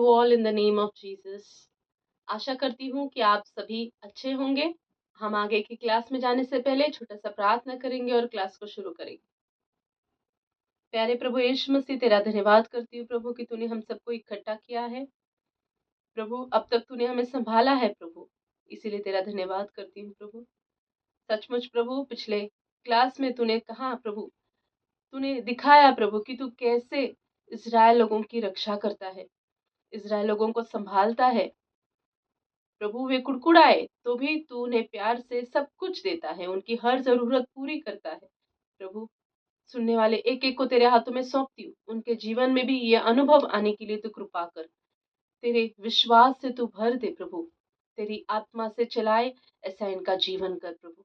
you all in the name of Jesus. आशा करती हूँ कि आप सभी अच्छे होंगे। हम आगे की क्लास में जाने से पहले छोटा सा प्रार्थना करेंगे और क्लास को शुरू करेंगे। प्यारे प्रभु यीशु मसीह, तेरा धन्यवाद करती हूँ प्रभु कि तूने हम सबको इकट्ठा किया है। प्रभु अब तक तूने हमें संभाला है प्रभु, इसीलिए तेरा धन्यवाद करती हूँ प्रभु। सचमुच प्रभु, पिछले क्लास में तूने कहा प्रभु, तूने दिखाया प्रभु कि तू कैसे इज़राइल लोगों की रक्षा करता है, इज़राइल लोगों को संभालता है। प्रभु वे कुड़कुड़ाए तो भी तू उन्हें प्यार से सब कुछ देता है, उनकी हर जरूरत पूरी करता है। प्रभु, सुनने वाले एक एक को तेरे हाथों में सौंपती हूँ, उनके जीवन में भी ये अनुभव आने के लिए तू कृपा कर। तेरे विश्वास से तू भर दे प्रभु, तेरी आत्मा से चलाए, ऐसा इनका जीवन कर प्रभु।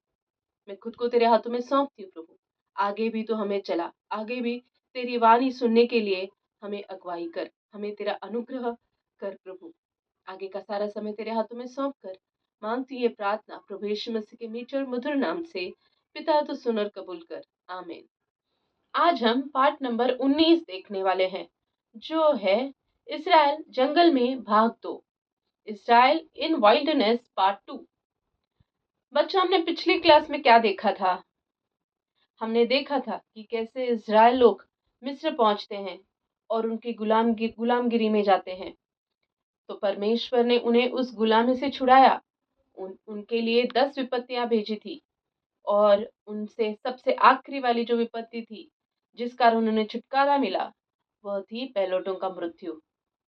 मैं खुद को तेरे हाथों में सौंपती हूँ प्रभु। आगे भी तो हमें चला, आगे भी तेरी वाणी सुनने के लिए हमें अगुवाई कर, हमें तेरा अनुग्रह कर प्रभु। आगे का सारा समय तेरे हाथों में सौंप कर मांगती ये प्रार्थना प्रभु यीशु मसीह के मीठे और मधुर नाम से। पिता तो सुन और कबूल कर, आमीन। आज हम पार्ट नंबर 19 देखने वाले हैं, जो है इज़राइल जंगल में भाग 2, इज़राइल इन वाइल्डनेस पार्ट 2। बच्चों, हमने पिछली क्लास में क्या देखा था? हमने देखा था कि कैसे इज़राइल लोग मिस्र पहुंचते हैं और उनकी गुलामगिरी में जाते हैं। तो परमेश्वर ने उन्हें उस गुलामी से छुड़ाया। उनके लिए 10 विपत्तियां भेजी थी, और उनसे सबसे आखिरी वाली जो विपत्ति थी जिस कारण उन्हें छुटकारा मिला, वह थी पहलौठों का मृत्यु।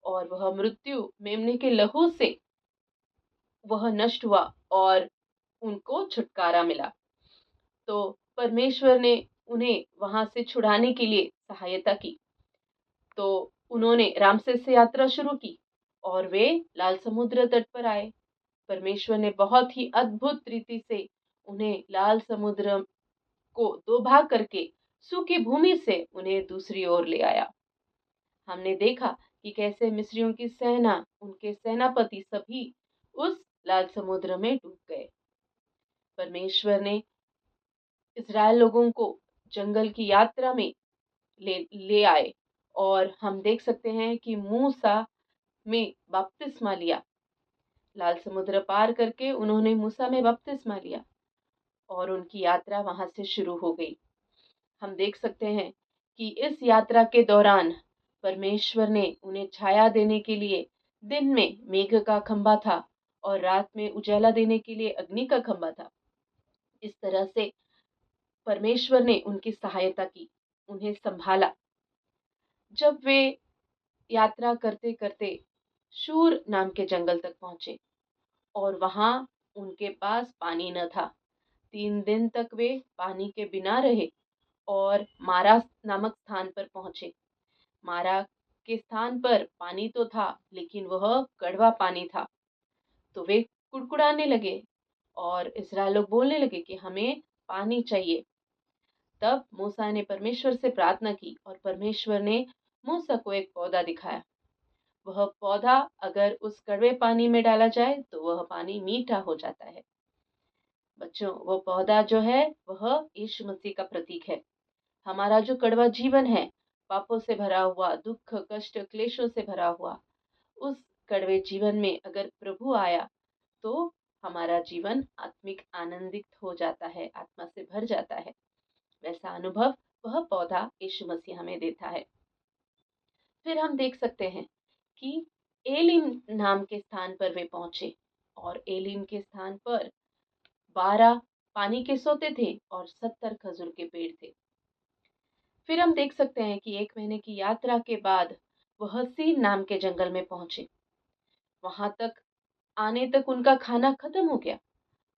और वह मृत्यु मेमने के लहू से वह नष्ट हुआ और उनको छुटकारा मिला। तो परमेश्वर ने उन्हें वहां से छुड़ाने के लिए सहायता की। तो उन्होंने रामसेस से यात्रा शुरू की और वे लाल समुद्र तट पर आए। परमेश्वर ने बहुत ही अद्भुत रीति से उन्हें लाल समुद्र को 2 भाग करके सूखी भूमि से उन्हें दूसरी ओर ले आया। हमने देखा कि कैसे मिस्रियों की सेना, उनके सेनापति सभी उस लाल समुद्र में डूब गए। परमेश्वर ने इज़राइल लोगों को जंगल की यात्रा में ले आए, और हम देख सकते हैं कि मूसा में बपतिस्मा लिया। लाल समुद्र पार करके उन्होंने मूसा में बपतिस्मा लिया और उनकी यात्रा वहां से शुरू हो गई। हम देख सकते हैं कि इस यात्रा के दौरान परमेश्वर ने उन्हें छाया देने के लिए दिन में मेघ का खंभा था और रात में उजाला देने के लिए अग्नि का खंभा था। इस तरह से परमेश्वर ने उनकी सहायता की, उन्हें संभाला। जब वे यात्रा करते करते शूर नाम के जंगल तक पहुंचे और वहां उनके पास पानी न था। 3 दिन तक वे पानी के बिना रहे और मारा नामक स्थान पर पहुंचे। मारा के स्थान पर पानी तो था, लेकिन वह कड़वा पानी था। तो वे कुड़कुड़ाने लगे और इस्राएल लोग बोलने लगे कि हमें पानी चाहिए। तब मूसा ने परमेश्वर से प्रार्थना की और परमेश्वर ने मूसा को एक पौधा दिखाया। वह पौधा अगर उस कड़वे पानी में डाला जाए तो वह पानी मीठा हो जाता है। बच्चों, वो पौधा जो है वह यीशु मसीह का प्रतीक है। हमारा जो कड़वा जीवन है, पापों से भरा हुआ, दुख कष्ट क्लेशों से भरा हुआ, उस कड़वे जीवन में अगर प्रभु आया तो हमारा जीवन आत्मिक आनंदित हो जाता है, आत्मा से भर जाता है। वैसा अनुभव वह पौधा यीशु मसीह हमें देता है। फिर हम देख सकते हैं कि एलिम नाम के स्थान पर वे पहुंचे और एलिम के स्थान पर 12 पानी के सोते थे और 70 खजूर के पेड़ थे। फिर हम देख सकते हैं कि 1 महीने की यात्रा के बाद वह सीन नाम के जंगल में पहुंचे। वहां तक आने तक उनका खाना खत्म हो गया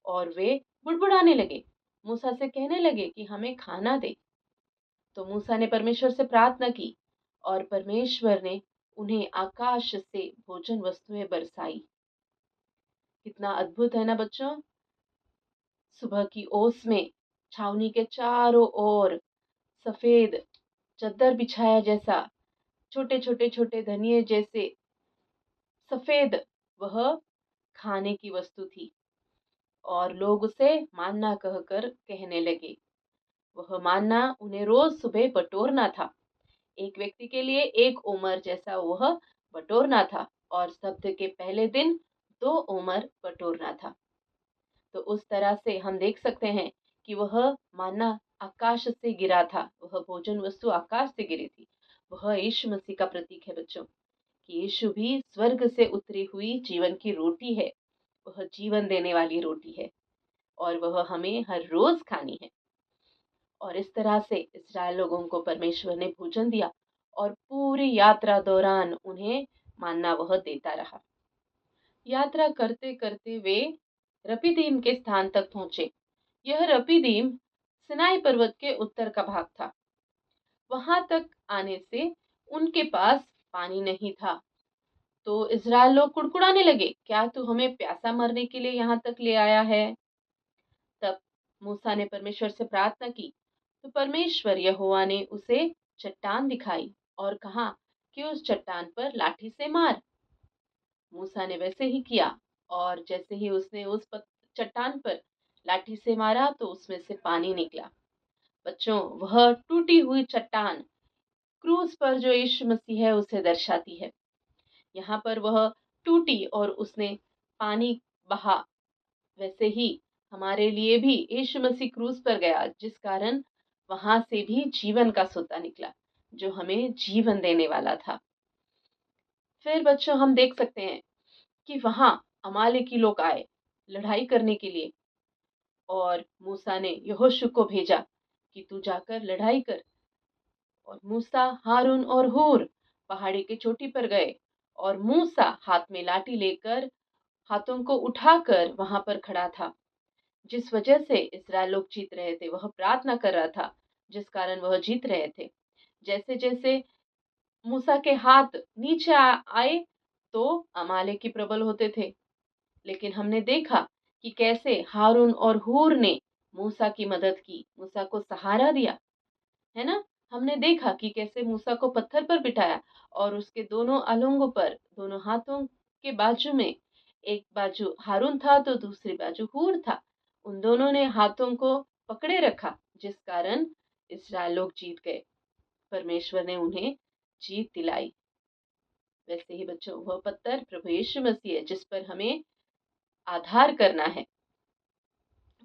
और वे बुड़बुड़ाने लगे, मूसा से कहने लगे कि हमें खाना दे। तो मूसा ने परमेश्वर से प्रार्थना की और परमेश्वर ने उन्हें आकाश से भोजन वस्तुएं बरसाई। कितना अद्भुत है ना बच्चों। सुबह की ओस में छावनी के चारों ओर सफेद चद्दर बिछाया जैसा, छोटे छोटे छोटे धनिये जैसे सफेद वह खाने की वस्तु थी, और लोग उसे मान्ना कहकर कहने लगे। वह मान्ना उन्हें रोज सुबह बटोरना था। एक व्यक्ति के लिए 1 ओमर जैसा वह बटोरना था और सप्ताह के पहले दिन 2 ओमर बटोरना था। तो उस तरह से हम देख सकते हैं कि वह मन्ना आकाश से गिरा था, वह भोजन वस्तु आकाश से गिरी थी। वह यीशु मसीह का प्रतीक है बच्चों, कि यीशु भी स्वर्ग से उतरी हुई जीवन की रोटी है। वह जीवन देने वाली रोटी है और वह हमें हर रोज खानी है। और इस तरह से इस्राएल लोगों को परमेश्वर ने भोजन दिया और पूरी यात्रा दौरान उन्हें मानना वह देता रहा। यात्रा करते करते वे रपीदीम के स्थान तक पहुंचे। यह रपीदीम सिनाई पर्वत के उत्तर का भाग था। वहां तक आने से उनके पास पानी नहीं था। तो इज़राइल लोग कुड़कुड़ाने लगे, क्या तू हमें प्यासा मरने के लिए यहाँ तक ले आया है? तब मूसा ने परमेश्वर से प्रार्थना की। तो परमेश्वर यहोवा ने उसे चट्टान दिखाई और कहा कि उस चट्टान पर लाठी से मार। मूसा ने वैसे ही किया और जैसे ही उसने उस चट्टान पर लाठी से मारा तो उसमें से पानी निकला। बच्चों, वह टूटी हुई चट्टान क्रूस पर जो यीशु मसीह है उसे दर्शाती है। यहाँ पर वह टूटी और उसने पानी बहा। वैसे ही हमारे लिए भी यीशु मसीह क्रूस पर गया, जिस कारण वहां से भी जीवन का सोता निकला, जो हमें जीवन देने वाला था। फिर बच्चों हम देख सकते हैं कि वहां अमालेकी लोग आए लड़ाई करने के लिए और मूसा ने यहोशू को भेजा कि तू जाकर लड़ाई कर। और मूसा, हारून और हूर पहाड़ी की चोटी पर गए और मूसा हाथ में लाठी लेकर हाथों को उठाकर वहां पर खड़ा था। जिस वजह से इस्राएल लोग जीत रहे थे, वह प्रार्थना कर रहा था, जिस कारण वह जीत रहे थे। जैसे जैसे मूसा के हाथ नीचे आए तो अमालेकी प्रबल होते थे। लेकिन हमने देखा कि कैसे हारून और हूर ने मूसा की मदद की, मूसा को सहारा दिया, है ना। हमने देखा कि कैसे मूसा को पत्थर पर बिठाया और उसके दोनों अलंगों पर, दोनों हाथों के बाजू में, एक बाजू हारून था तो दूसरी बाजू हूर था। उन दोनों ने हाथों को पकड़े रखा, जिस कारण इस्राएल लोग जीत गए। परमेश्वर ने उन्हें जीत दिलाई। वैसे ही बच्चों, वह पत्थर प्रभु यीशु मसीह है, जिस पर हमें आधार करना है।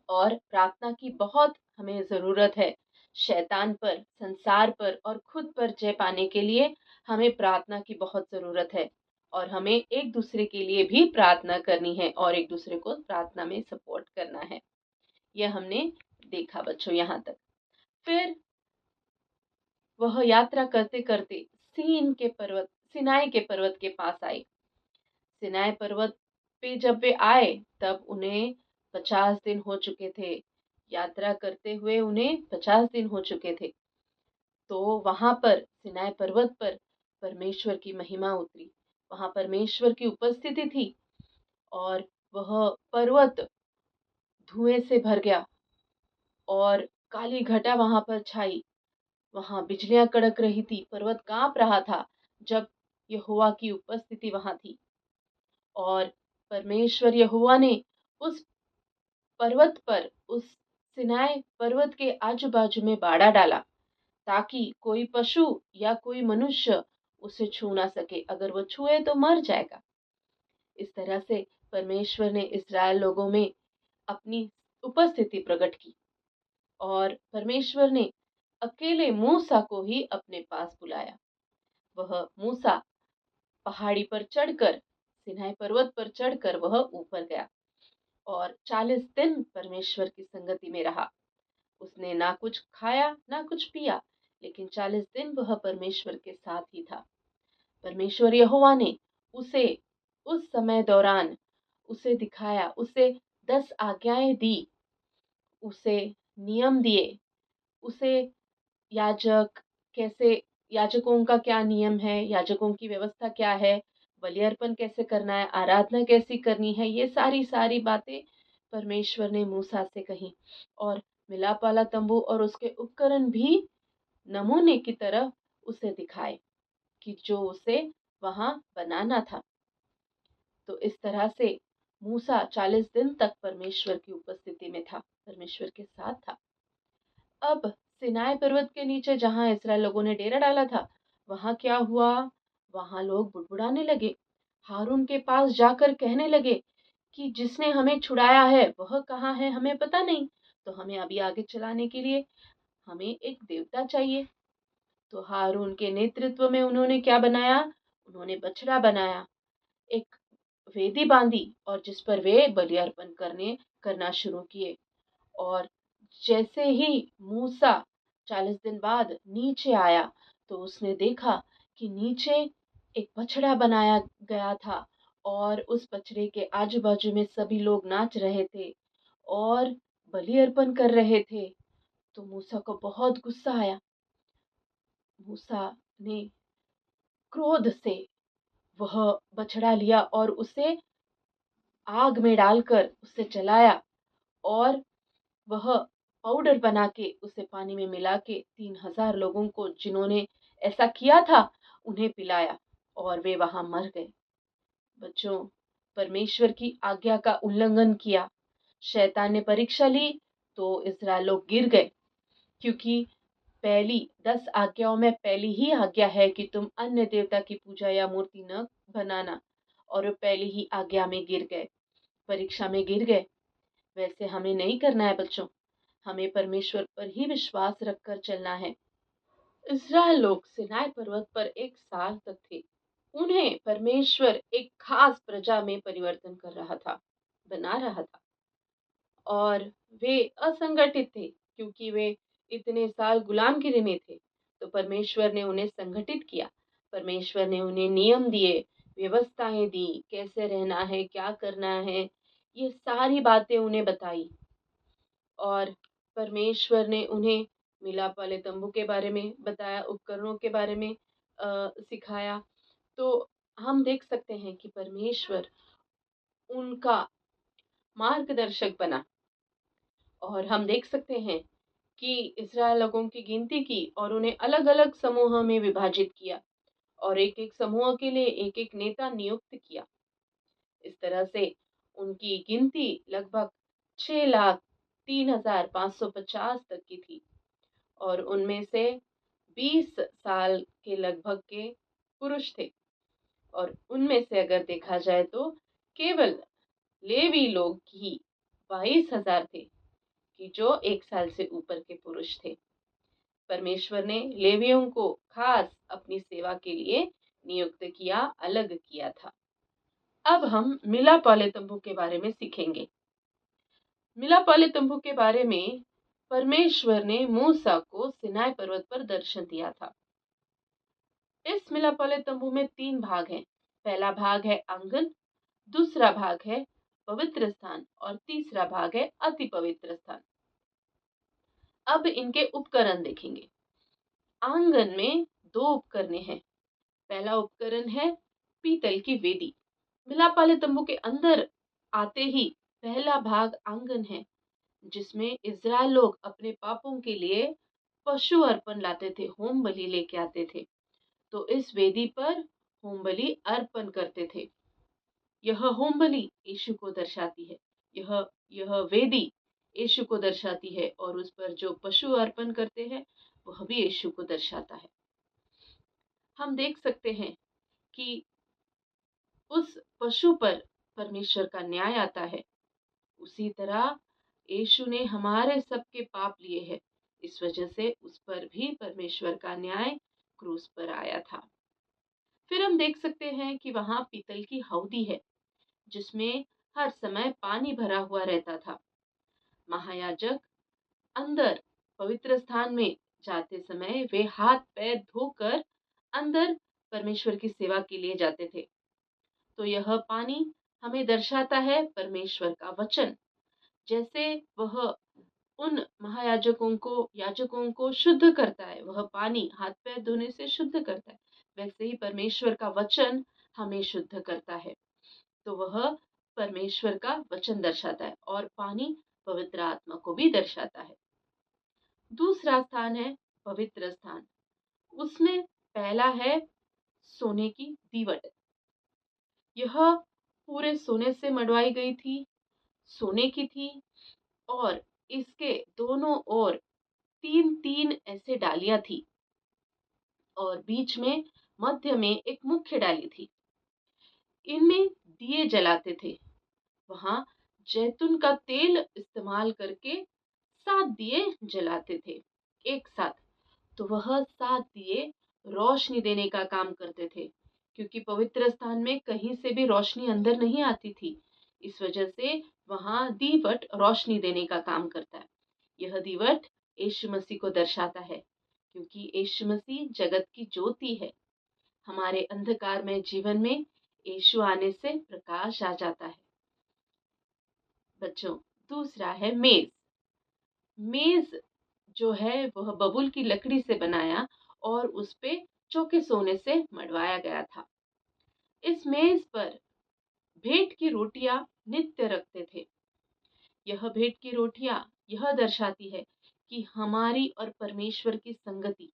और प्रार्थना की बहुत हमें जरूरत है। शैतान पर, संसार पर और खुद पर जय पाने के लिए हमें प्रार्थना की बहुत जरूरत है। और हमें एक दूसरे के लिए भी प्रार्थना करनी है और एक दूसरे को प्रार्थना में सपोर्ट करना है। यह हमने देखा बच्चों यहाँ तक। फिर वह यात्रा करते करते सिनाई के पर्वत के पास आए। सिनाई पर्वत पे जब वे आए तब उन्हें 50 दिन हो चुके थे। यात्रा करते हुए उन्हें 50 दिन हो चुके थे। तो वहां पर सिनाई पर्वत पर परमेश्वर की महिमा उतरी। वहां परमेश्वर की उपस्थिति थी और वह पर्वत धुएं से भर गया और काली घटा वहां पर छाई। वहां बिजलियां कड़क रही थी, पर्वत कांप रहा था जब यहोवा की उपस्थिति वहां थी। और परमेश्वर यहोवा ने उस पर्वत पर, उस सिनाई पर्वत के आजू बाजू में बाड़ा डाला, ताकि कोई पशु या कोई मनुष्य उसे छू ना सके। अगर वो छुए तो मर जाएगा। इस तरह से परमेश्वर ने इस्राएल लोगों में अपनी उपस्थिति प्रकट की और परमेश्वर ने अकेले मूसा को ही अपने पास बुलाया। वह मूसा पहाड़ी पर चढ़कर, सिनाई पर्वत पर चढ़कर वह ऊपर गया और 40 दिन परमेश्वर की संगति में रहा। उसने ना कुछ खाया ना कुछ पिया, लेकिन 40 दिन वह परमेश्वर के साथ ही था। परमेश्वर यहोवा ने उसे उस समय दौरान उसे दिखाया, उसे 10 आज्ञाएं दी, उसे नियम दिए, उसे याजक कैसे, याजकों का क्या नियम है, याजकों की व्यवस्था क्या है, बलि अर्पण कैसे करना है, आराधना कैसी करनी है, ये सारी सारी बातें परमेश्वर ने मूसा से कही। और मिलाप वाला तंबू और उसके उपकरण भी नमूने की तरह उसे दिखाए कि जो उसे वहां बनाना था। तो इस तरह से मूसा 40 दिन तक परमेश्वर की उपस्थिति में था, परमेश्वर के साथ था। अब सिनाई पर्वत के नीचे जहां इसराइल लोगों ने डेरा डाला था, वहां क्या हुआ? वहां लोग बुड़बुड़ाने लगे, हारून के पास जाकर कहने लगे कि जिसने हमें छुड़ाया है वह कहाँ है, हमें पता नहीं, तो हमें अभी आगे चलाने के लिए हमें एक देवता चाहिए। तो हारून के नेतृत्व में उन्होंने क्या बनाया? उन्होंने बछड़ा बनाया, एक वेदी बांधी और जिस पर वे बलि अर्पण करना शुरू किए। और जैसे ही मूसा 40 दिन बाद नीचे आया तो उसने देखा कि नीचे एक बछड़ा बनाया गया था और उस बछड़े के आजू बाजू में सभी लोग नाच रहे थे और बलि अर्पण कर रहे थे। तो मूसा को बहुत गुस्सा आया। मूसा ने क्रोध से वह बछड़ा लिया और उसे आग में डालकर उसे जलाया और वह पाउडर बना के उसे पानी में मिला के 3,000 लोगों को, जिन्होंने ऐसा किया था, उन्हें पिलाया और वे वहां मर गए। बच्चों, परमेश्वर की आज्ञा का उल्लंघन किया, शैतान ने परीक्षा ली तो इस्राएल लोग गिर गए, क्योंकि पहली 10 आज्ञाओं में पहली ही आज्ञा है कि तुम अन्य देवता की पूजा या मूर्ति न बनाना, और वे पहली ही आज्ञा में गिर गए, परीक्षा में गिर गए। वैसे हमें नहीं करना है बच्चों, हमें परमेश्वर पर ही विश्वास रखकर चलना है। इस्राएल लोग सिनाई पर्वत पर 1 साल तक थे। उन्हें परमेश्वर एक खास प्रजा में परिवर्तन कर रहा था, बना रहा था, और वे असंगठित थे क्योंकि वे इतने साल गुलामगिरी में थे। तो परमेश्वर ने उन्हें संगठित किया, परमेश्वर ने उन्हें नियम दिए, व्यवस्थाएं दी, कैसे रहना है, क्या करना है, ये सारी बातें उन्हें बताई। और परमेश्वर ने उन्हें मिलाप वाले तंबू के बारे में बताया, उपकरणों के बारे में सिखाया। तो हम देख सकते हैं कि परमेश्वर उनका मार्गदर्शक बना, और हम देख सकते हैं कि इस्राएल लोगों की गिनती की और उन्हें अलग अलग समूहों में विभाजित किया और एक एक समूह के लिए एक एक नेता नियुक्त किया। इस तरह से उनकी गिनती लगभग 6,03,550 तक की थी, और उनमें से 20 साल के लगभग के पुरुष थे, और उनमें से अगर देखा जाए तो केवल लेवी लोग ही 22,000 थे कि जो 1 साल से ऊपर के पुरुष थे। परमेश्वर ने लेवियों को खास अपनी सेवा के लिए नियुक्त किया, अलग किया था। अब हम मिलाप वाले तंबू के बारे में सीखेंगे। मिलाप वाले तंबू के बारे में परमेश्वर ने मूसा को सिनाई पर्वत पर दर्शन दिया था। इस मिलाप वाले तंबू में 3 भाग हैं। पहला भाग है आंगन, दूसरा भाग है पवित्र स्थान और तीसरा भाग है अति पवित्र स्थान। अब इनके उपकरण देखेंगे। आंगन में 2 उपकरण हैं। पहला उपकरण है पीतल की वेदी। मिलाप वाले तंबू के अंदर आते ही पहला भाग आंगन है, जिसमें इज़राइल लोग अपने पापों के लिए पशु अर्पण लाते थे, होम बलि लेके आते थे। तो इस वेदी पर होम बलि अर्पण करते थे। यह होम बलि यीशु को दर्शाती है। यह वेदी यीशु को दर्शाती है, और उस पर जो पशु अर्पण करते हैं वह भी यीशु को दर्शाता है। हम देख सकते हैं कि उस पशु पर परमेश्वर का न्याय आता है। उसी तरह यीशु ने हमारे सबके पाप लिए हैं, इस वजह से उस पर भी परमेश्वर का न्याय क्रूस पर आया था। फिर हम देख सकते हैं कि वहां पीतल की हौदी है, जिसमें हर समय पानी भरा हुआ रहता था। महायाजक अंदर पवित्र स्थान में जाते समय वे हाथ पैर धोकर अंदर परमेश्वर की सेवा के लिए जाते थे। तो यह पानी हमें दर्शाता है परमेश्वर का वचन। जैसे वह उन याजकों को शुद्ध करता है, वह पानी हाथ पैर धोने से शुद्ध करता है, वैसे ही परमेश्वर का वचन हमें शुद्ध करता है। तो वह परमेश्वर का वचन दर्शाता है, और पानी पवित्र आत्मा को भी दर्शाता है। दूसरा स्थान है पवित्र स्थान। उसमें पहला है सोने की दीवट। यह पूरे सोने से मढ़वाई गई थी, सोने की थी, और इसके दोनों ओर 3-3 ऐसे डालियां थी, और बीच में मध्य में एक मुख्य डाली थी। इनमें दिए जलाते थे। वहां जैतून का तेल इस्तेमाल करके 7 दिए जलाते थे एक साथ। तो वह 7 दिए रोशनी देने का काम करते थे, क्योंकि पवित्र स्थान में कहीं से भी रोशनी अंदर नहीं आती थी। इस वजह से वहां दीवट रोशनी देने का काम करता है। यह दीवट यीशु मसीह को दर्शाता है, क्योंकि यीशु मसीह जगत की ज्योति है। हमारे अंधकार में जीवन में यीशु आने से प्रकाश आ जाता है। बच्चों, दूसरा है मेज। मेज जो है वह बबूल की लकड़ी से बनाया और उस पे चौके सोने से मढ़वाया गया था। इस मेज पर भेंट की रोटियां नित्य रखते थे। यह भेंट की रोटियां यह दर्शाती है कि हमारी और परमेश्वर की संगति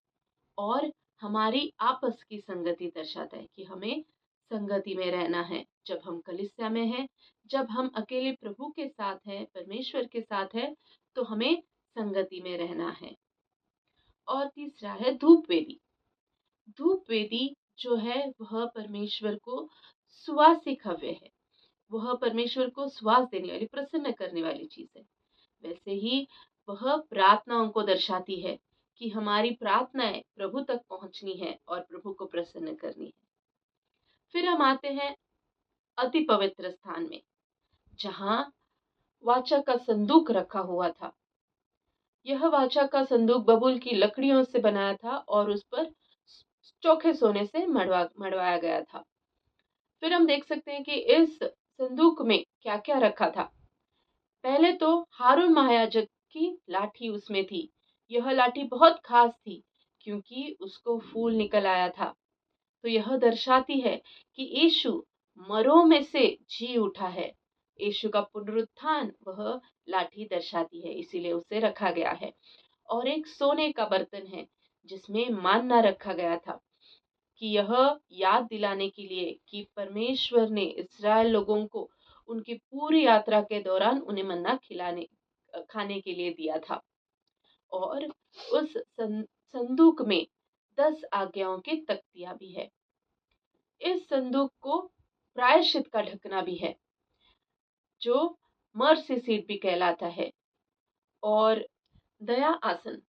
और हमारी आपस की संगति दर्शाता है कि हमें संगति में रहना है। जब हम कलीसिया में हैं, जब हम अकेले प्रभु के साथ हैं, परमेश्वर के साथ हैं, तो हमें संगति में रहना है। और तीसरा है धूप वेदी। धूप वेदी जो है वह परमेश्वर को सुवासिक हव्य है। वह परमेश्वर को सुवास देने वाली, प्रसन्न करने वाली चीज है। वैसे ही वह प्रार्थनाओं को दर्शाती है कि हमारी प्रार्थनाएं प्रभु तक पहुंचनी है और प्रभु को प्रसन्न करनी है। फिर हम आते हैं अति पवित्र स्थान में, जहां वाचा का संदूक रखा हुआ था। यह वाचा का संदूक बबूल की लकड़ियों से बनाया था और उस पर चोखे सोने से मढ़वाया गया था। फिर हम देख सकते हैं कि इस संदूक में क्या क्या रखा था। पहले तो हारून महायाजक की लाठी उसमें थी। यह लाठी बहुत खास थी, क्योंकि उसको फूल निकल आया था। तो यह दर्शाती है कि यीशु मरों में से जी उठा है। यीशु का पुनरुत्थान वह लाठी दर्शाती है, इसीलिए उसे रखा गया है। और एक सोने का बर्तन है जिसमें मान्ना रखा गया था, कि यह याद दिलाने के लिए कि परमेश्वर ने इस्राएल लोगों को उनकी पूरी यात्रा के दौरान उन्हें मन्ना खाने के लिए दिया था। और उस संदूक में 10 आज्ञाओं की तख्तियां भी है। इस संदूक को प्रायश्चित का ढकना भी है, जो मर्सी सीट भी कहलाता है। और दया आसन,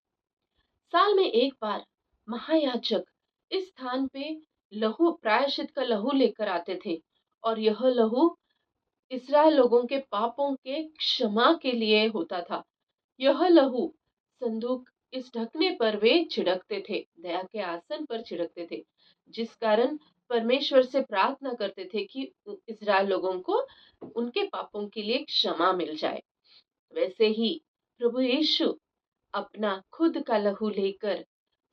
साल में एक बार महायाजक इस स्थान पे लहू, प्रायश्चित का लहू लेकर आते थे। और यह लहू इस्राएल लोगों के पापों के क्षमा के लिए होता था। यह लहू संदूक इस ढकने पर वे छिड़कते थे, दया के आसन पर छिड़कते थे, जिस कारण परमेश्वर से प्रार्थना करते थे कि इस्राएल लोगों को उनके पापों के लिए क्षमा मिल जाए। वैसे ही प्रभु यीशु अपना खुद का लहू लेकर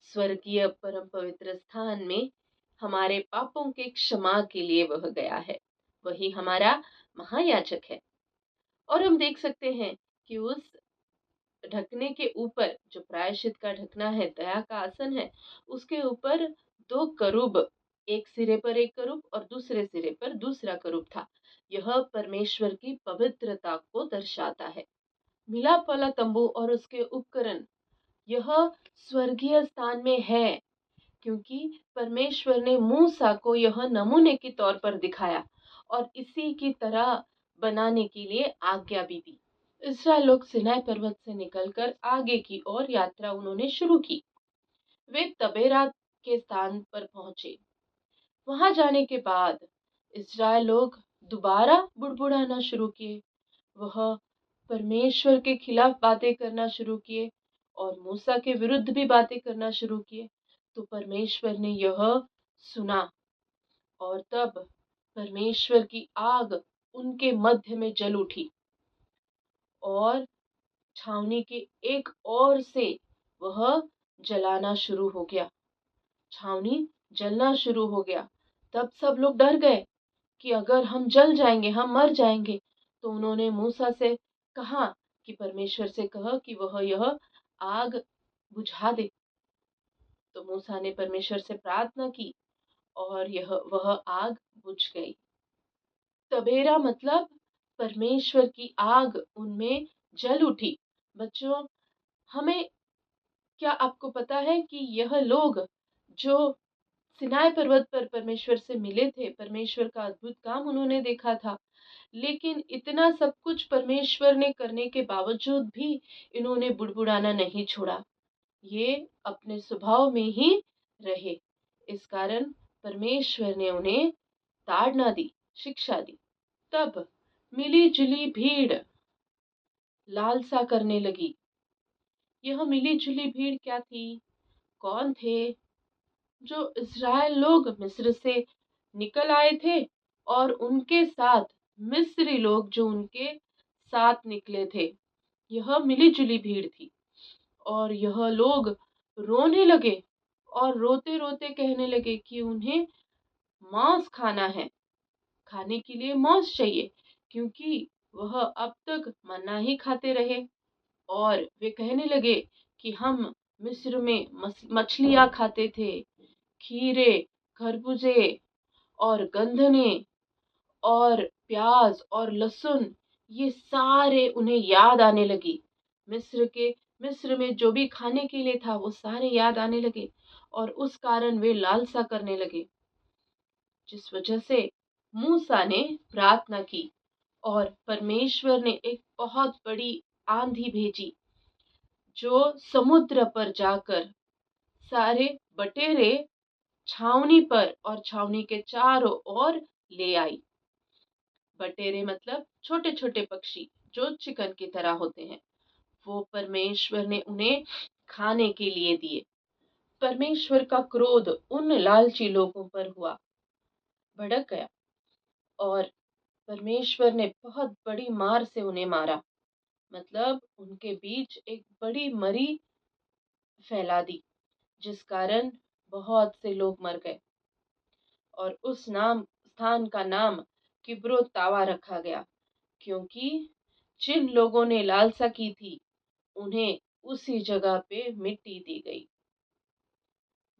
स्वर्गीय परम पवित्र स्थान में हमारे पापों के क्षमा के लिए वह गया है। वही हमारा महायाजक है। और हम देख सकते हैं कि उस ढकने के ऊपर, जो प्रायश्चित का ढकना है, दया का आसन है, उसके ऊपर 2 करूब, एक सिरे पर एक करूब और दूसरे सिरे पर दूसरा करूब था। यह परमेश्वर की पवित्रता को दर्शाता है। मिलाप वाला तंबू और उसके उपकरण यह स्वर्गीय स्थान में है, क्योंकि परमेश्वर ने मूसा को यह नमूने के तौर पर दिखाया और इसी की तरह बनाने के लिए आज्ञा भी दी। इस्राएल लोग सिनाई पर्वत से निकलकर आगे की ओर यात्रा उन्होंने शुरू की। वे तबेरा के स्थान पर पहुंचे। वहां जाने के बाद इस्राएल लोग दोबारा बुड़बुड़ाना शुरू किए। वह परमेश्वर के खिलाफ बातें करना शुरू किए और मूसा के विरुद्ध भी बातें करना शुरू किए। तो परमेश्वर ने यह सुना और तब परमेश्वर की आग उनके मध्य में जल उठी और छावनी के एक ओर से वह जलाना शुरू हो गया। छावनी जलना शुरू हो गया। तब सब लोग डर गए कि अगर हम जल जाएंगे, हम मर जाएंगे। तो उन्होंने मूसा से कहा कि परमेश्वर से कहा कि वह यह आग बुझा दे। तो मूसा ने परमेश्वर से प्रार्थना की और वह आग बुझ गई। तबेरा मतलब परमेश्वर की आग उनमें जल उठी। बच्चों, हमें, क्या आपको पता है कि यह लोग जो सिनाई पर्वत पर परमेश्वर से मिले थे, परमेश्वर का अद्भुत काम उन्होंने देखा था। लेकिन इतना सब कुछ परमेश्वर ने करने के बावजूद भी इन्होंने बुड़बुड़ाना नहीं छोड़ा। ये अपने स्वभाव में ही रहे। इस कारण परमेश्वर ने उन्हें ताड़ना दी, शिक्षा दी। तब मिली-जुली भीड़ लालसा करने लगी। यह मिली-जुली भीड़ क्या थी? कौन थे? जो इज़राइल लोग मिस्र से निकल आए थे और उनके साथ मिस्री लोग जो उनके साथ निकले थे। यह मिली-जुली भीड़ थी और यह लोग रोने लगे और रोते-रोते कहने लगे कि उन्हें मांस खाना है, खाने के लिए मांस चाहिए, क्योंकि वह अब तक मन्ना ही खाते रहे। और वे कहने लगे कि हम मिस्र में मछलियाँ खाते थे, खीरे, खरबूजे और गंधने और प्याज और लहसुन, ये सारे उन्हें याद आने लगी। मिस्र में जो भी खाने के लिए था वो सारे याद आने लगे और उस कारण वे लालसा करने लगे। जिस वजह से मूसा ने प्रार्थना की और परमेश्वर ने एक बहुत बड़ी आंधी भेजी जो समुद्र पर जाकर सारे बटेरे छावनी पर और छावनी के चारों ओर ले आई। बटेरे मतलब छोटे छोटे पक्षी जो चिकन की तरह होते हैं, वो परमेश्वर ने उन्हें खाने के लिए दिए। परमेश्वर का क्रोध उन लालची लोगों पर हुआ, भड़क गया और परमेश्वर ने बहुत बड़ी मार से उन्हें मारा। मतलब उनके बीच एक बड़ी मरी फैला दी, जिस कारण बहुत से लोग मर गए और उस स्थान का नाम किब्रो तावा रखा गया, क्योंकि जिन लोगों ने लालसा की थी उन्हें उसी जगह पे मिट्टी दी गई।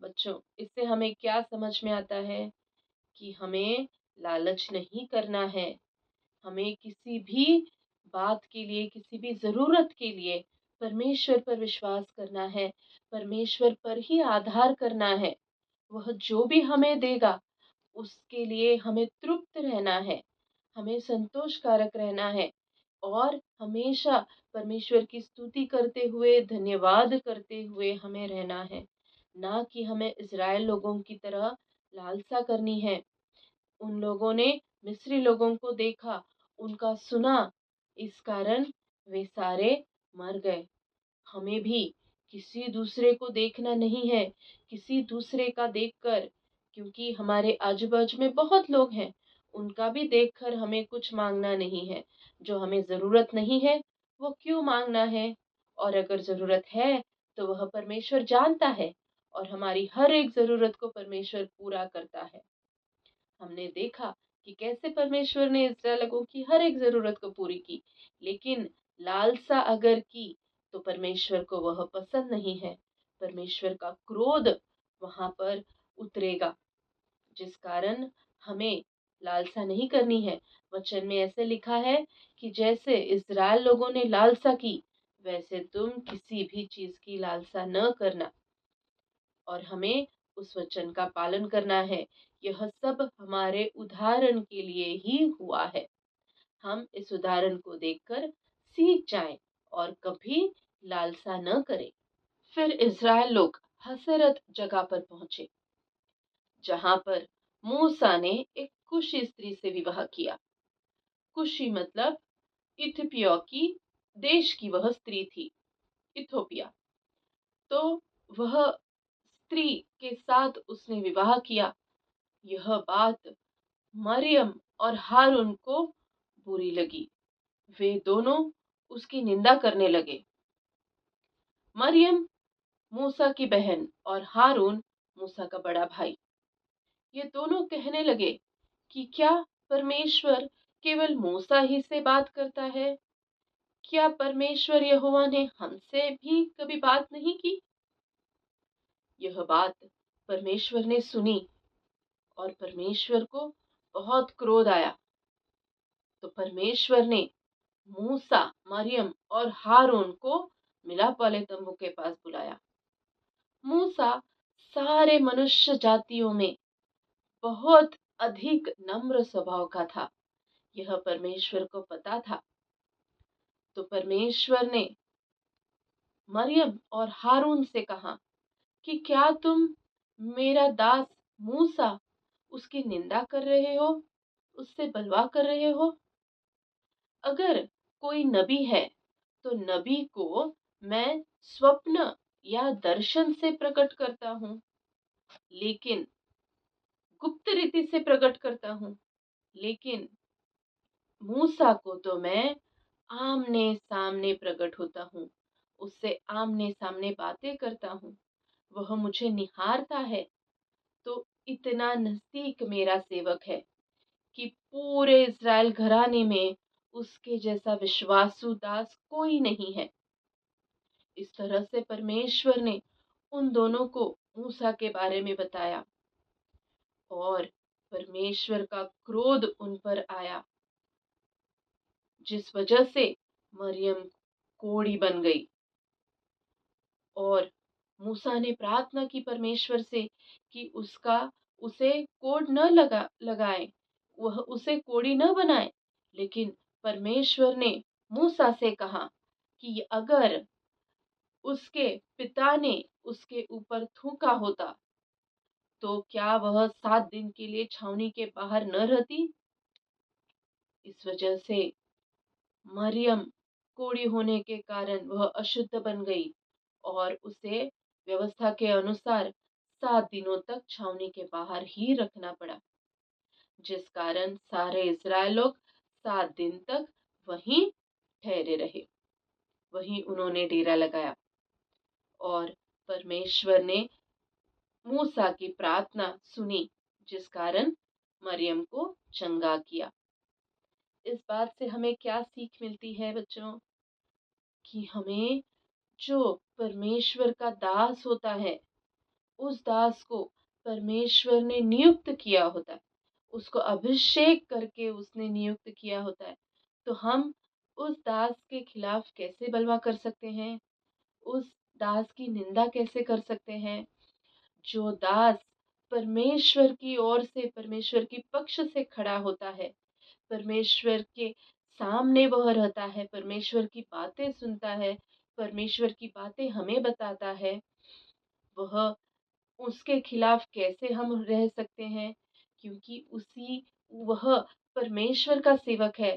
बच्चों, इससे हमें क्या समझ में आता है कि हमें लालच नहीं करना है। हमें किसी भी बात के लिए, किसी भी ज़रूरत के लिए परमेश्वर पर विश्वास करना है, परमेश्वर पर ही आधार करना है। वह जो भी हमें देगा उसके लिए हमें तृप्त रहना है, हमें संतोषकारक रहना है और हमेशा परमेश्वर की स्तुति करते हुए, धन्यवाद करते हुए हमें रहना है, ना कि हमें इज़राइल लोगों की तरह लालसा करनी है। उन लोगों ने मिस्री लोगों को देखा, उनका सुना, इस कारण वे सारे मर गए। हमें भी किसी दूसरे को देखना नहीं है, किसी दूसरे का देखकर, क्योंकि हमारे आजू-बाजू में बहुत लोग हैं, उनका भी देखकर हमें कुछ माँगना नहीं है। जो हमें ज़रूरत नहीं है, वो क्यों माँगना है? और अगर ज़रूरत है, तो वह परमेश्वर जानता है और हमारी हर एक ज़रूरत को परमेश्वर पूरा करता है। हमने देखा कि कैसे परमेश्वर ने इस्राएल लोगों की हर एक ज़रूरत को पूरी की, लेकिन लालसा अगर की तो परमेश्वर को वह पसंद नहीं है। परमेश्वर का क्रोध वहाँ पर उतरेगा, जिस कारण हमें लालसा नहीं करनी है। वचन में ऐसे लिखा है कि जैसे इज़राइल लोगों ने लालसा की, वैसे तुम किसी भी चीज़ की लालसा न करना और हमें उस वचन का पालन करना है। यह सब हमारे उदाहरण के लिए ही हुआ है। हम इस उदाहरण को देखकर सीख जाएं और कभी लालसा न करें। फिर इज़राइल लोग हसरत जगह पर पहुंचे, जहां पर मूसा ने एक कुशी स्त्री से विवाह किया। कुशी मतलब इथियोपिया की देश की वह स्त्री थी, इथोपिया। तो वह स्त्री के साथ उसने विवाह किया। यह बात मरियम और हारून को बुरी लगी। वे दोनों उसकी निंदा करने लगे। मरियम मूसा की बहन और हारून मूसा का बड़ा भाई, ये दोनों कहने लगे कि क्या परमेश्वर केवल मूसा ही से बात करता है? क्या परमेश्वर यहोवा ने हमसे भी कभी बात नहीं की? यह बात परमेश्वर ने सुनी और परमेश्वर को बहुत क्रोध आया। तो परमेश्वर ने मूसा, मरियम और हारून को मिलाप वाले तंबू के पास बुलाया। मूसा सारे मनुष्य जातियों में बहुत अधिक नम्र स्वभाव का था। यह परमेश्वर को पता था। तो परमेश्वर ने मरियम और हारून से कहा कि क्या तुम मेरा दास मूसा उसकी निंदा कर रहे हो, उससे बलवा कर रहे हो? अगर कोई नबी है तो नबी को मैं स्वप्न या दर्शन से प्रकट करता हूँ, लेकिन गुप्त रीति से प्रकट करता हूँ। लेकिन मूसा को तो मैं आमने सामने प्रकट होता हूँ, उससे आमने सामने बातें करता हूँ, वह मुझे निहारता है। तो इतना नजदीक मेरा सेवक है कि पूरे इज़राइल घराने में उसके जैसा विश्वासु दास कोई नहीं है। इस तरह से परमेश्वर ने उन दोनों को मूसा के बारे में बताया और परमेश्वर का क्रोध उन पर आया, जिस वजह से मरियम कोढ़ी बन गई। और मूसा ने प्रार्थना की परमेश्वर से कि उसका उसे कोढ़ न लगाए, वह उसे कोढ़ी न बनाए। लेकिन परमेश्वर ने मूसा से कहा कि अगर उसके पिता ने उसके ऊपर थूका होता तो क्या वह 7 दिन के लिए छावनी के बाहर न रहती? इस वजह से मरियम कोढ़ी होने के कारण वह अशुद्ध बन गई और उसे व्यवस्था के अनुसार 7 दिनों तक छावनी के बाहर ही रखना पड़ा, जिस कारण सारे इज़राइल लोग 7 दिन तक वहीं ठहरे रहे। वहीं उन्होंने डेरा लगाया और परमेश्वर ने मूसा की प्रार्थना सुनी, जिस कारण मरियम को चंगा किया। इस बात से हमें क्या सीख मिलती है बच्चों? कि हमें जो परमेश्वर का दास होता है, उस दास को परमेश्वर ने नियुक्त किया होता है, उसको अभिषेक करके उसने नियुक्त किया होता है। तो हम उस दास के खिलाफ कैसे बलवा कर सकते हैं? उस दास की निंदा कैसे कर सकते हैं? जो दास परमेश्वर की ओर से, परमेश्वर की पक्ष से खड़ा होता है, परमेश्वर के सामने वह रहता है, परमेश्वर की बातें सुनता है, परमेश्वर की बातें हमें बताता है, वह उसके खिलाफ कैसे हम रह सकते हैं? क्योंकि वह परमेश्वर का सेवक है,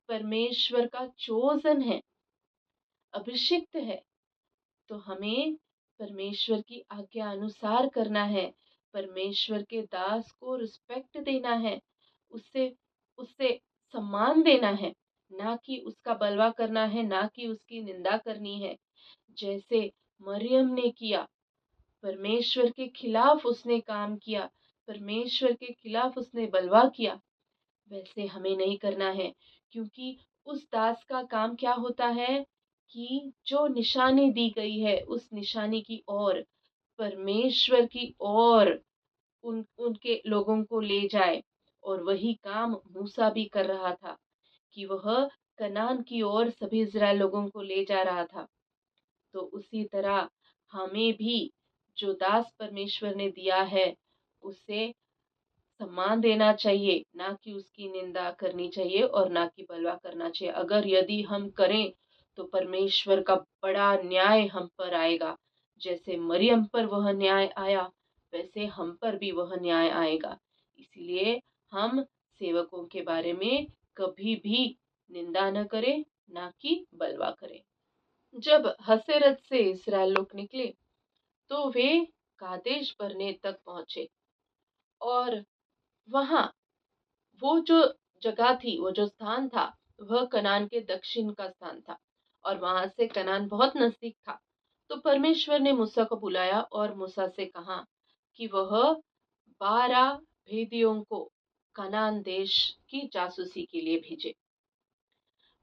परमेश्वर का चोजन है, अभिषिक्त है। तो हमें परमेश्वर की आज्ञा अनुसार करना है, परमेश्वर के दास को रिस्पेक्ट देना है, उससे उससे सम्मान देना है, ना कि उसका बलवा करना है, ना कि उसकी निंदा करनी है। जैसे मरियम ने किया, परमेश्वर के खिलाफ उसने काम किया, परमेश्वर के खिलाफ उसने बलवा किया, वैसे हमें नहीं करना है। क्योंकि उस दास का काम क्या होता है कि जो निशानी दी गई है उस निशानी की ओर, परमेश्वर की ओर उनके लोगों को ले जाए। और वही काम मूसा भी कर रहा था कि वह कनान की ओर सभी इज़राइल लोगों को ले जा रहा था। तो उसी तरह हमें भी जो दास परमेश्वर ने दिया है उसे सम्मान देना चाहिए, ना कि उसकी निंदा करनी चाहिए और ना कि बलवा करना चाहिए। अगर यदि हम करें तो परमेश्वर का बड़ा न्याय हम पर आएगा। जैसे मरियम पर वह न्याय आया, वैसे हम पर भी वह न्याय आएगा। इसलिए हम सेवकों के बारे में कभी भी निंदा न करें, ना कि बलवा करें। जब हसेरत से इसराइल लोग निकले तो वे कादेश बरने तक पहुंचे और वहां वो जो जगह थी, वो जो स्थान था, वह कनान के दक्षिण का स्थान था और वहां से कनान बहुत नजदीक था। तो परमेश्वर ने मूसा को बुलाया और मूसा से कहा कि वह 12 भेदियों को कनान देश की जासूसी के लिए भेजे।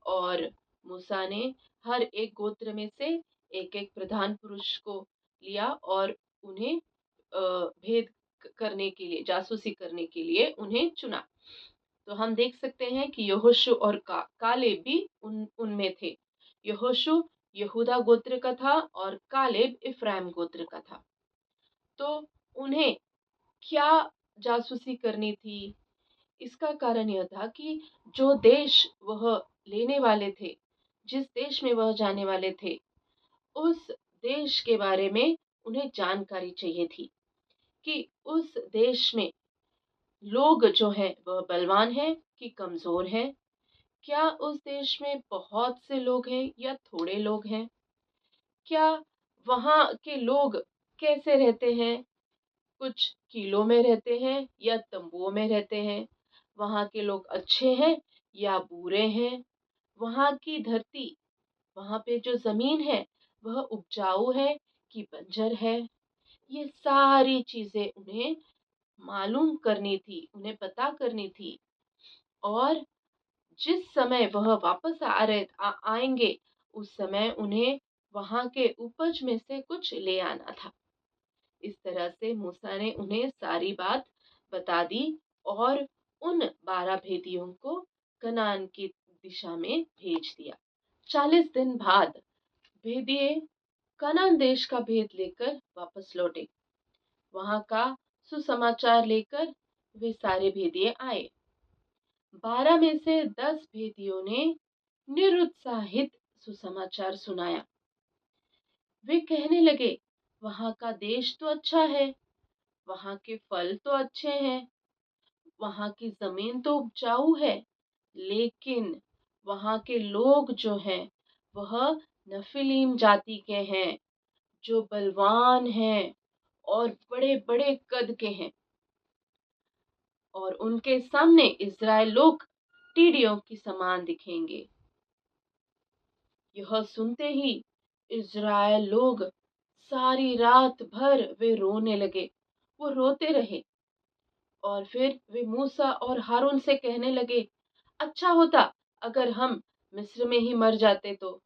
और मूसा ने हर एक गोत्र में से एक एक प्रधान पुरुष को लिया और उन्हें भेद करने के लिए, जासूसी करने के लिए उन्हें चुना। तो हम देख सकते हैं कि यहोशू और कालेब भी उनमें थे। यहोशू यहूदा गोत्र का था और कालेब इफ्राइम गोत्र का था। तो उन्हें क्या जासूसी करनी थी? इसका कारण यह था कि जो देश वह लेने वाले थे, जिस देश में वह जाने वाले थे, उस देश के बारे में उन्हें जानकारी चाहिए थी कि उस देश में लोग जो हैं वह बलवान हैं कि कमज़ोर हैं? क्या उस देश में बहुत से लोग हैं या थोड़े लोग हैं? क्या वहाँ के लोग कैसे रहते हैं? कुछ किलों में रहते हैं या तंबुओं में रहते हैं? वहाँ के लोग अच्छे हैं या बुरे हैं? वहाँ की धरती, वहाँ पे जो ज़मीन है, वह उपजाऊ है कि बंजर है? ये सारी चीज़ें उन्हें मालूम करनी थी, उन्हें पता करनी थी। और जिस समय वह वापस आएँगे, उस समय उन्हें वहाँ के उपज में से कुछ ले आना था। इस तरह से मूसा ने उन्हें सारी बात बता दी और उन 12 भेदियों को कनान की दिशा में भेज दिया। 40 दिन बाद भेदिए कनान देश का भेद लेकर वापस लौटे। वहाँ का सुसमाचार लेकर वे सारे भेदिए आए। 12 में से 10 भेदियों ने निरुत्साहित सुसमाचार सुनाया। वे कहने लगे, वहाँ का देश तो अच्छा है, वहाँ के फल तो अच्छे हैं, वहाँ की जमीन तो उपजाऊ है, लेकिन वहाँ के लोग जो हैं वह नफिलीम जाति के हैं, जो बलवान हैं और बड़े बड़े कद के हैं, और उनके सामने इज़राइल लोग टीडियों की समान दिखेंगे। यह सुनते ही इज़राइल लोग सारी रात भर वे रोने लगे। वो रोते रहे और फिर वे मूसा और हारून से कहने लगे, अच्छा होता अगर हम मिस्र में ही मर जाते तो,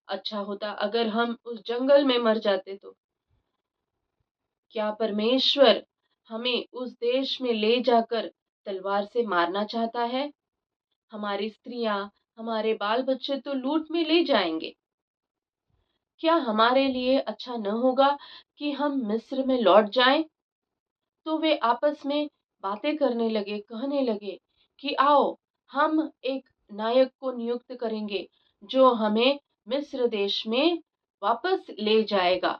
अच्छा होता अगर हम उस जंगल में मर जाते तो। क्या परमेश्वर हमें उस देश में ले जाकर तलवार से मारना चाहता है? हमारी स्त्रियां, हमारे बाल बच्चे तो लूट में ले जाएंगे। क्या हमारे लिए अच्छा न होगा कि हम मिस्र में लौट जाएं? तो वे आपस में बातें करने लगे, कहने लगे कि आओ, हम एक नायक को नियुक्त करेंगे जो हमें मिस्र देश में वापस ले जाएगा।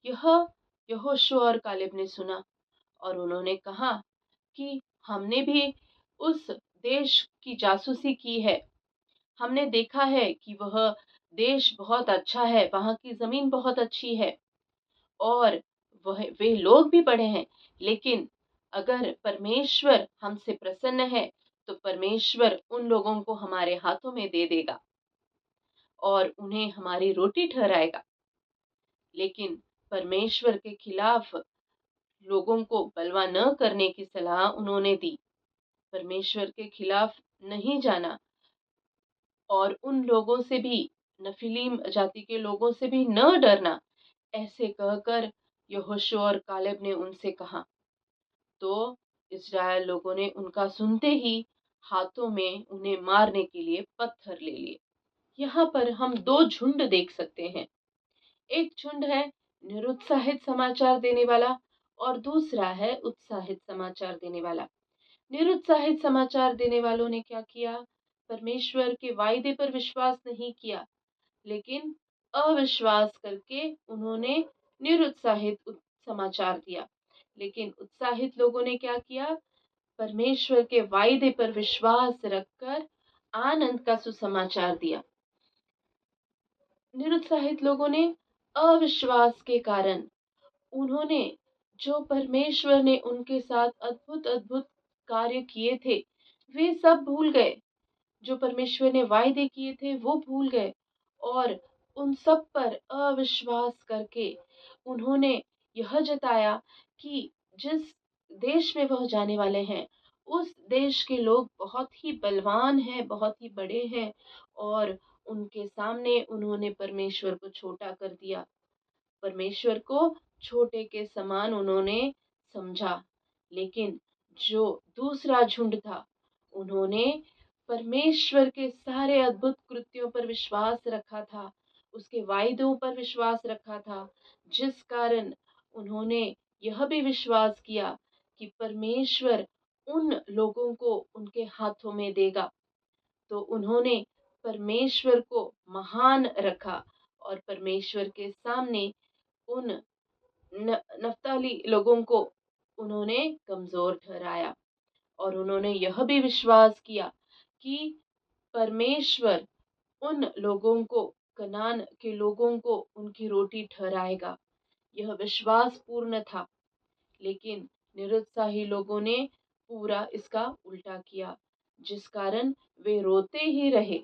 यह यहोशू और कालेब ने सुना और उन्होंने कहा कि हमने भी उस देश की जासूसी की है। हमने देखा है कि वह देश बहुत अच्छा है, वहाँ की ज़मीन बहुत अच्छी है और वह वे लोग भी बड़े हैं। लेकिन अगर परमेश्वर हमसे प्रसन्न है, तो परमेश्वर उन लोगों को हमारे हाथों में दे देगा और उन्हें हमारी रोटी ठहराएगा। लेकिन परमेश्वर के खिलाफ लोगों को बलवा न करने की सलाह उन्होंने दी। परमेश्वर के खिलाफ नहीं जाना और उन लोगों से भी, नफिलीम जाति के लोगों से भी न डरना, ऐसे कहकर यहोशू और कालेब ने उनसे कहा। तो इस्राएल लोगों ने उनका सुनते ही हाथों में उन्हें मारने के लिए पत्थर ले लिए। यहाँ पर हम दो झुंड देख सकते हैं। एक झुंड है निरुत्साहित समाचार देने वाला और दूसरा है उत्साहित समाचार देने वाला। निरुत्साहित समाचार देने वालों ने क्या किया? परमेश्वर के वायदे पर विश्वास नहीं किया, लेकिन अविश्वास करके उन्होंने निरुत्साहित समाचार दिया। लेकिन उत्साहित लोगों ने क्या किया? परमेश्वर के वायदे पर विश्वास रखकर आनंद का सुसमाचार दिया। निरुत्साहित लोगों ने अविश्वास के कारण उन्होंने जो परमेश्वर ने उनके साथ अद्भुत अद्भुत कार्य किए थे, वे सब भूल गए। जो परमेश्वर ने वायदे किए थे वो भूल गए और उन सब पर अविश्वास करके उन्होंने यह जताया कि जिस देश में वह जाने वाले हैं, उस देश के लोग बहुत ही बलवान हैं, बहुत ही बड़े हैं, और उनके सामने उन्होंने परमेश्वर को छोटा कर दिया। परमेश्वर को छोटे के समान उन्होंने समझा। लेकिन जो दूसरा झुंड था, उन्होंने परमेश्वर के सारे अद्भुत कृत्यों पर विश्वास रखा था, उसके वायदों पर विश्वास रखा था, जिस कारण उन्होंने यह भी विश्वास किया कि परमेश्वर उन लोगों को उनके हाथों में देगा। तो उन्होंने परमेश्वर को महान रखा और परमेश्वर के सामने उन नप्ताली लोगों को उन्होंने कमजोर ठहराया। और उन्होंने यह भी विश्वास किया कि परमेश्वर उन लोगों को, कनान के लोगों को उनकी रोटी ठहराएगा। यह विश्वास पूर्ण था। लेकिन निरुत्साही लोगों ने पूरा इसका उल्टा किया, जिस कारण वे रोते ही रहे।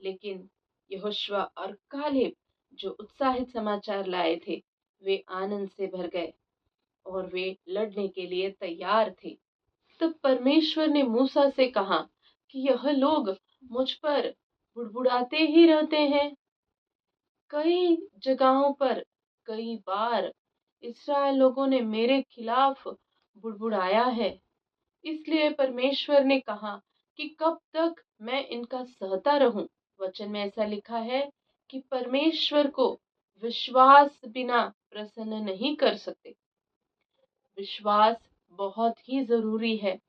लेकिन यहोशुआ और कालेब जो उत्साहित समाचार लाए थे, वे आनंद से भर गए और वे लड़ने के लिए तैयार थे। तब परमेश्वर ने मूसा से कहा कि यह लोग मुझ पर बुड़बुड़ाते ही रहते हैं। कई जगहों पर कई बार इस्राएल लोगों ने मेरे खिलाफ बुड़बुड़ाया है। इसलिए परमेश्वर ने कहा कि कब तक मैं इनका सहता रहूं। वचन में ऐसा लिखा है कि परमेश्वर को विश्वास बिना प्रसन्न नहीं कर सकते। विश्वास बहुत ही जरूरी है।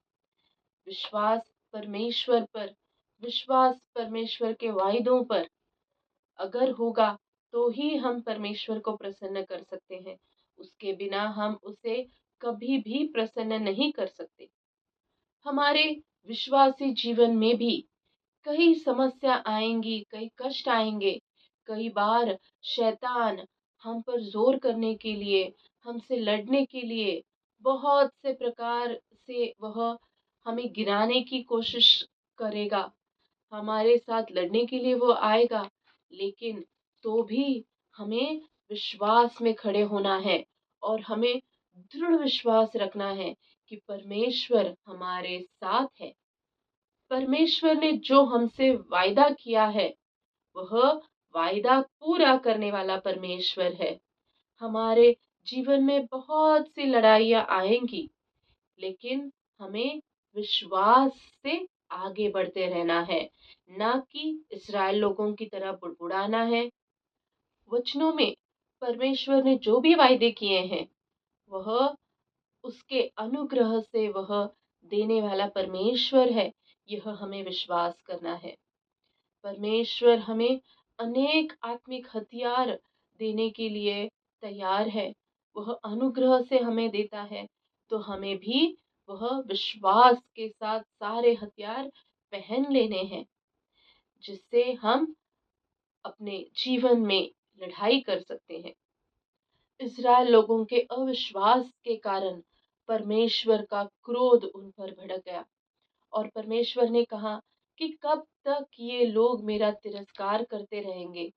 विश्वास परमेश्वर पर, विश्वास परमेश्वर के वायदों पर अगर होगा तो ही हम परमेश्वर को प्रसन्न कर सकते हैं। उसके बिना हम उसे कभी भी प्रसन्न नहीं कर सकते। हमारे विश्वासी जीवन में भी कई समस्या आएंगी, कई कष्ट आएंगे। कई बार शैतान हम पर जोर करने के लिए, हमसे लड़ने के लिए बहुत से प्रकार से वह हमें गिराने की कोशिश करेगा। हमारे साथ लड़ने के लिए वो आएगा। लेकिन तो भी हमें विश्वास में खड़े होना है और हमें दृढ़ विश्वास रखना है कि परमेश्वर हमारे साथ है। परमेश्वर ने जो हमसे वायदा किया है, वह वायदा पूरा करने वाला परमेश्वर है। हमारे जीवन में बहुत सी लड़ाइयाँ आएंगी, लेकिन हमें विश्वास से आगे बढ़ते रहना है, ना कि इस्राएल लोगों की तरह बुड़बुड़ाना है। वचनों में परमेश्वर ने जो भी वायदे किए हैं, वह उसके अनुग्रह से वह देने वाला परमेश्वर है। यह हमें विश्वास करना है। परमेश्वर हमें अनेक आत्मिक हथियार देने के लिए तैयार है। वह अनुग्रह से हमें देता है, तो हमें भी वह विश्वास के साथ सारे हथियार पहन लेने हैं, जिससे हम अपने जीवन में लड़ाई कर सकते हैं। इस्राएल लोगों के अविश्वास के कारण परमेश्वर का क्रोध उन पर भड़क गया और परमेश्वर ने कहा कि कब तक ये लोग मेरा तिरस्कार करते रहेंगे।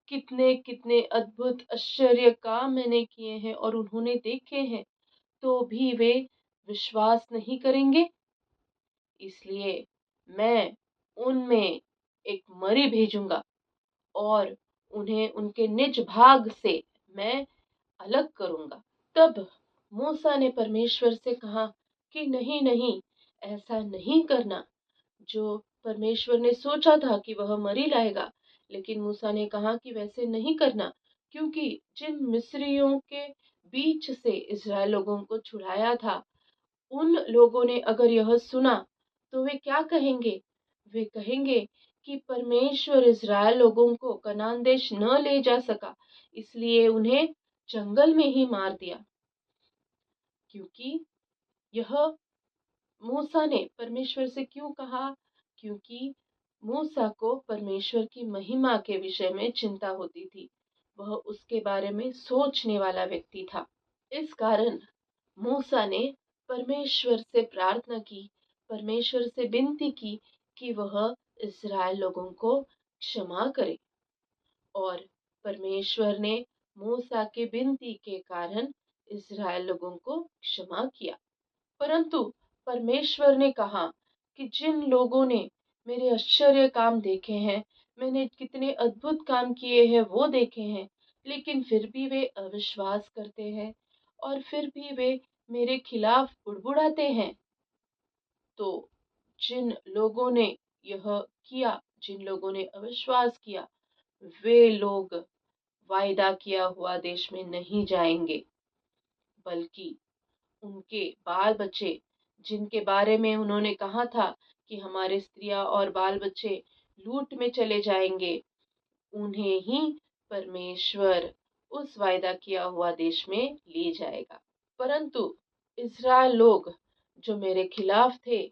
कितने कितने अद्भुत आश्चर्य काम मैंने किए हैं और उन्होंने देखे हैं, तो भी वे विश्वास नहीं करेंगे। इसलिए मैं उनमें एक मरी भेजूंगा और उन्हें उनके निज भाग से मैं अलग करूंगा। तब मूसा ने परमेश्वर से कहा कि नहीं नहीं, ऐसा नहीं करना। जो परमेश्वर ने सोचा था कि वह मरी लाएगा, लेकिन मूसा ने कहा कि वैसे नहीं करना, क्योंकि जिन मिस्रियों के बीच से इस्राएल लोगों को छुड़ाया था, उन लोगों ने अगर यह सुना तो वे क्या कहेंगे? वे कहेंगे कि परमेश्वर इस्राएल लोगों को कनान देश न ले जा सका, इसलिए उन्हें जंगल में ही मार दिया। क्योंकि यह मूसा ने परमेश्वर से क्यों कहा? क्योंकि मूसा को परमेश्वर की महिमा के विषय में चिंता होती थी। वह उसके बारे में सोचने वाला व्यक्ति था। इस कारण मूसा ने परमेश्वर से प्रार्थना की, परमेश्वर से विनती की कि वह इस्राएल लोगों को क्षमा करे। और परमेश्वर ने मूसा की विनती के कारण इस्राएल लोगों को क्षमा किया। परंतु परमेश्वर ने कहा कि जिन लोगों ने मेरे आश्चर्य काम देखे हैं, मैंने कितने अद्भुत काम किए हैं वो देखे हैं, लेकिन फिर भी वे अविश्वास करते हैं और फिर भी वे मेरे खिलाफ बुड़बुड़ाते हैं, तो जिन लोगों ने यह किया, जिन लोगों ने अविश्वास किया, वे लोग वायदा किया हुआ देश में नहीं जाएंगे। बल्कि उनके बाल बच्चे, जिनके बारे में उन्होंने कहा था कि हमारे स्त्रियां और बाल बच्चे लूट में चले जाएंगे, उन्हें ही परमेश्वर उस वायदा किया हुआ देश में ले जाएगा। परंतु इज़राइल लोग जो मेरे खिलाफ थे,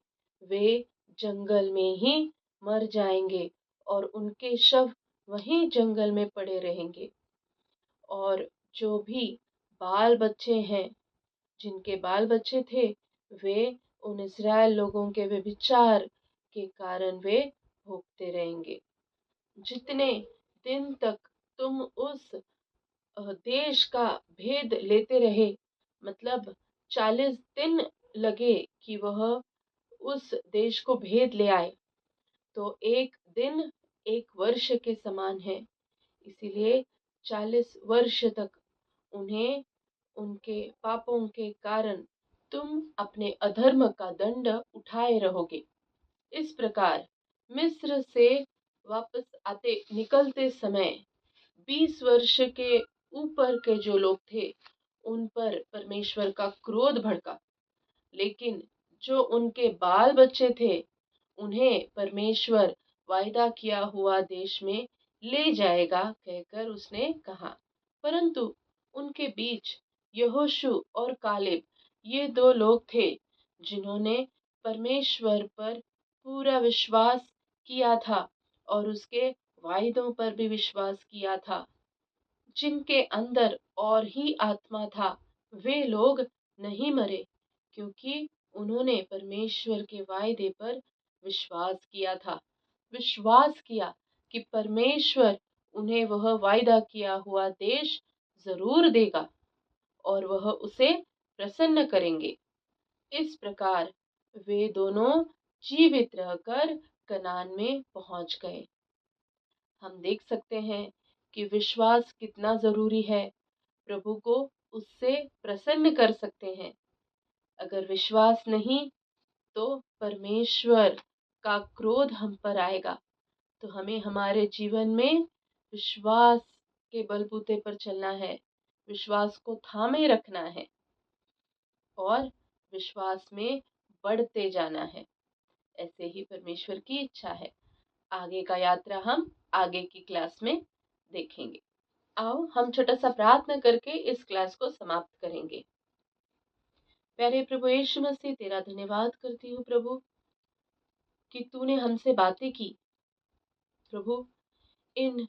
वे जंगल में ही मर जाएंगे और उनके शव वहीं जंगल में पड़े रहेंगे। और जो भी बाल बच्चे हैं, जिनके बाल बच्चे थे, वे उन इज़राइल लोगों के व्यभिचार के कारण वे भोगते रहेंगे। जितने दिन तक तुम उस देश का भेद लेते रहे, मतलब 40 दिन लगे कि वह उस देश को भेद ले आए, तो एक दिन एक वर्ष के समान है। इसीलिए 40 वर्ष तक उन्हें उनके पापों के कारण तुम अपने अधर्म का दंड उठाए रहोगे। इस प्रकार मिस्र से वापस आते निकलते समय 20 वर्ष के ऊपर के जो लोग थे, उन पर परमेश्वर का क्रोध भड़का, लेकिन जो उनके बाल बच्चे थे, उन्हें परमेश्वर वायदा किया हुआ देश में ले जाएगा कहकर उसने कहा। परंतु उनके बीच यहोशू और कालेब, ये दो लोग थे जिन्होंने परमेश्वर पर पूरा विश्वास किया था और उसके वायदों पर भी विश्वास किया था। जिनके अंदर और ही आत्मा था, वे लोग नहीं मरे, क्योंकि उन्होंने परमेश्वर के वायदे पर विश्वास किया था। विश्वास किया कि परमेश्वर उन्हें वह वायदा किया हुआ देश जरूर देगा और वह उसे प्रसन्न करेंगे। इस प्रकार वे दोनों जीवित रहकर कनान में पहुंच गए। हम देख सकते हैं कि विश्वास कितना जरूरी है। प्रभु को उससे प्रसन्न कर सकते हैं। अगर विश्वास नहीं, तो परमेश्वर का क्रोध हम पर आएगा। तो हमें हमारे जीवन में विश्वास के बलबूते पर चलना है, विश्वास को थामे रखना है और विश्वास में बढ़ते जाना है। ऐसे ही परमेश्वर की इच्छा है। आगे का यात्रा हम आगे की क्लास में देखेंगे। आओ हम छोटा सा प्रार्थना करके इस क्लास को समाप्त करेंगे। प्यारे प्रभु यीशु मसीह, तेरा धन्यवाद करती हूँ प्रभु कि तूने हमसे बातें की। प्रभु, इन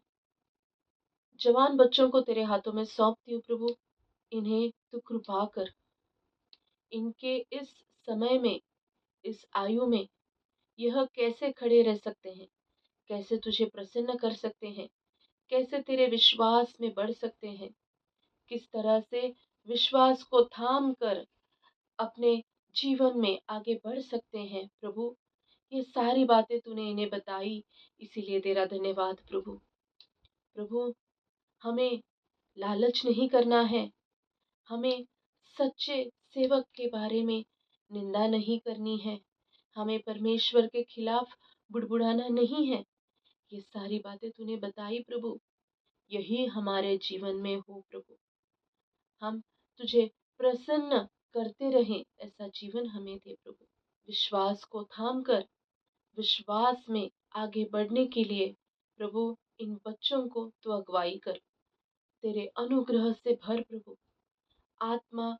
जवान बच्चों को तेरे हाथों में सौंपती हूँ प्रभु। इन्हें तू कृपा कर। इनके इस समय में, इस आयु में यह कैसे खड़े रह सकते हैं, कैसे तुझे प्रसन्न कर सकते हैं, कैसे तेरे विश्वास में बढ़ सकते हैं, किस तरह से विश्वास को थाम कर अपने जीवन में आगे बढ़ सकते हैं। प्रभु, ये सारी बातें तूने इन्हें बताई, इसीलिए तेरा धन्यवाद प्रभु। प्रभु, हमें लालच नहीं करना है, हमें सच्चे सेवक के बारे में निंदा नहीं करनी है, हमें परमेश्वर के खिलाफ बुड़बुड़ाना नहीं है। ये सारी बातें तूने बताई प्रभु, यही हमारे जीवन में हो प्रभु। हम तुझे प्रसन्न करते रहें, ऐसा जीवन हमें दे प्रभु। विश्वास को थाम कर विश्वास में आगे बढ़ने के लिए प्रभु इन बच्चों को तू अगुवाई कर, तेरे अनुग्रह से भर प्रभु। आत्मा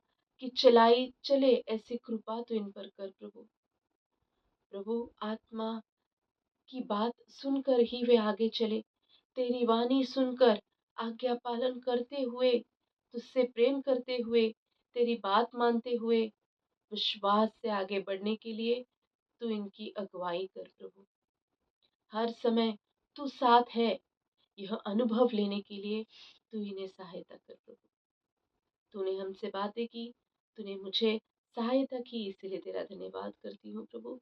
की चलाई चले ऐसी कृपा तू इन पर कर प्रभु। प्रभु, आत्मा की बात सुनकर ही वे आगे चले, तेरी वाणी सुनकर आज्ञा पालन करते हुए, तुझसे प्रेम करते हुए, तेरी बात मानते हुए विश्वास से आगे बढ़ने के लिए तू इनकी अगुवाई कर प्रभु। हर समय तू साथ है, यह अनुभव लेने के लिए तू इन्हें सहायता कर प्रभु। तूने हमसे बातें की, तूने मुझे सहायता की, इसलिए तेरा धन्यवाद करती हूँ प्रभु।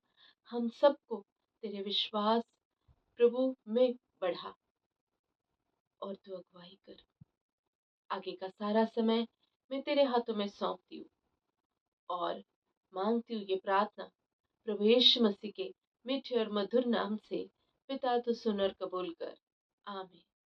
हम सबको तेरे विश्वास प्रभु में बढ़ा और तू अगुवाई कर। आगे का सारा समय मैं तेरे हाथों में सौंपती हूँ और मांगती हूँ ये प्रार्थना प्रभु यीशु मसीह के मीठे और मधुर नाम से। पिता, तो सुन और कबूल कर। आमीन।